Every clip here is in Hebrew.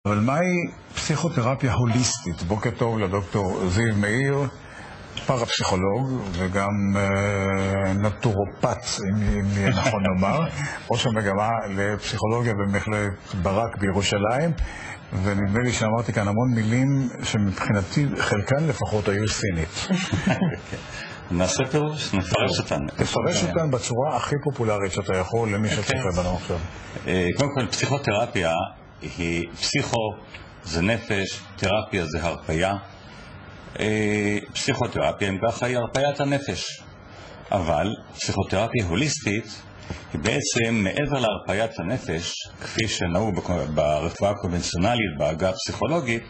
אבל מהי פסיכותרפיה הוליסטית? בוקר טוב לדוקטור זיו מאיר, פרפסיכולוג וגם נטורופט, אם יהיה נכון לומר, ראש המגמה לפסיכולוגיה במכללת ברק בירושלים, ונדמה לי שאמרתי כאן המון מילים שמבחינתי חלקן לפחות היו סינית. נעשה פירוש, נפרש אותן. תפרש אותן בצורה הכי פופולרית שאתה יכול למי שצופה בנו עכשיו. קודם כל, פסיכותרפיה היא פסיכו זה נפש, תרפיה זה הרפיה. פסיכותרפיה אם ככה היא הרפיית הנפש, אבל פסיכותרפיה הוליסטית היא בעצם מעבר להרפיית הנפש, כפי שנהוג ברפואה הקונבנציונלית, בעגה הפסיכולוגית.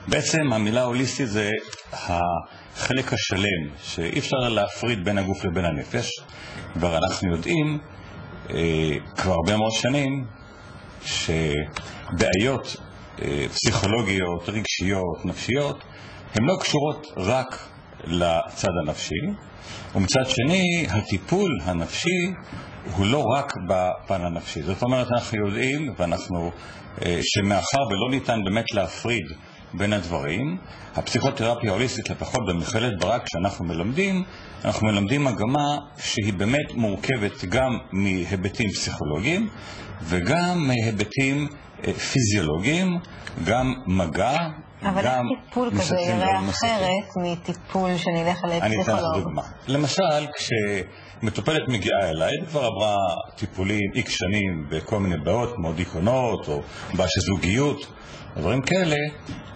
בעצם המילה הוליסטית זה החלק השלם, שאי אפשר להפריד בין הגוף לבין הנפש. ואנחנו יודעים כבר הרבה מאוד שנים שבעיות פסיכולוגיות, רגשיות, נפשיות, הן לא קשורות רק לצד הנפשי, ומצד שני הטיפול הנפשי הוא לא רק בפן הנפשי. זאת אומרת, אנחנו יודעים שמאחר ולא ניתן באמת להפריד בין הדברים, הפסיכותרפיה ההוליסטית, לפחות במכללת ברק שאנחנו מלמדים, אנחנו מלמדים מגמה שהיא באמת מורכבת גם מהיבטים פסיכולוגיים וגם מהיבטים פיזיולוגיים, גם מגע, אבל איך טיפול כזה יראה אחרת מטיפול שנלך על פסיכולוג? אני אתן לך דוגמה. למשל, כשמטופלת מגיעה אליי, כבר עברה טיפולים X שנים בכל מיני בעיות, כמו דיכאונות או בעיה של זוגיות, דברים כאלה,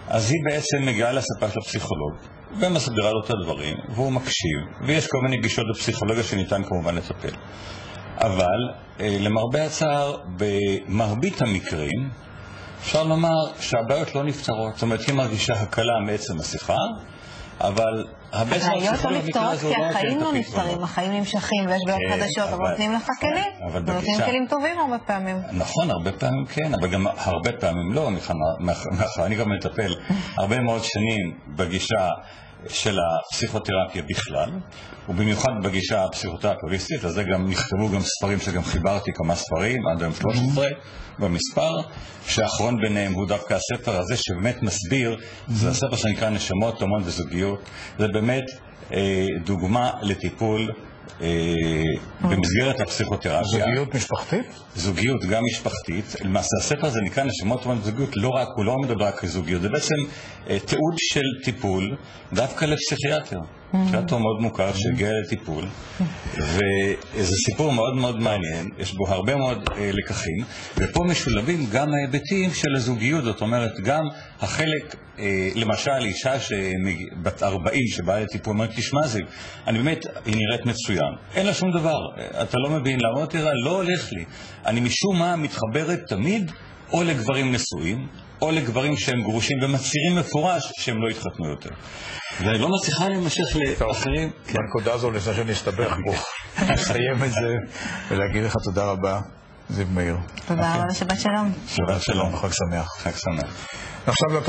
אז היא בעצם מגיעה לספה של הפסיכולוג ומסבירה לו את הדברים, והוא מקשיב, ויש כל מיני גישות בפסיכולוגיה שניתן כמובן לטפל. אבל למרבה הצער, במרבית המקרים אפשר לומר שהבעיות לא נפתרות. זאת אומרת, היא מרגישה הקלה מעצם השיחה, אבל הבעיות לא נפתרות כי החיים לא נפתרים, החיים נמשכים ויש בעיות חדשות, אבל נותנים לך כלים, ונותנים כלים טובים הרבה פעמים. נכון, הרבה פעמים כן, אבל גם הרבה פעמים לא. אני גם מטפל הרבה מאוד שנים בגישה של הפסיכותרפיה בכלל, ובמיוחד בגישה הפסיכותרפיה הוליסטית. אז זה גם נכתבו גם ספרים שגם חיברתי כמה ספרים, עד היום 13 במספר, שהאחרון ביניהם הוא דווקא הספר הזה שבאמת מסביר, זה הספר שנקרא נשמות, הומון וזוגיות. זה באמת דוגמה לטיפול במסגרת הפסיכותרפיה. זוגיות משפחתית? זוגיות גם משפחתית. למעשה הספר הזה נקרא נשמות הומון וזוגיות, הוא לא מדבר רק על זוגיות, זה בעצם תיעוד של טיפול דווקא לפסיכיאטר. פסיכיאטר מאוד מוכר שהגיע לטיפול, וזה סיפור מאוד מאוד מעניין, יש בו הרבה מאוד לקחים, ופה משולבים גם ההיבטים של הזוגיות. זאת אומרת, גם החלק, למשל אישה בת 40 שבאה לטיפול, אומרת, תשמע זיו, אני באמת, היא נראית מצוין, אין לה שום דבר, אתה לא מבין למה, תראה, לא הולך לי, אני משום מה מתחברת תמיד או לגברים נשואים או לגברים שהם גרושים ומצהירים מפורש שהם לא יתחתנו יותר, ולא מצליחה להימשך לאחרים. בנקודה הזו לפני שנסתבך בו, נסיים את זה ולהגיד לך תודה רבה, זיו מאיר. תודה רבה, שבת שלום. שבת שלום, חג שמח. חג שמח. עכשיו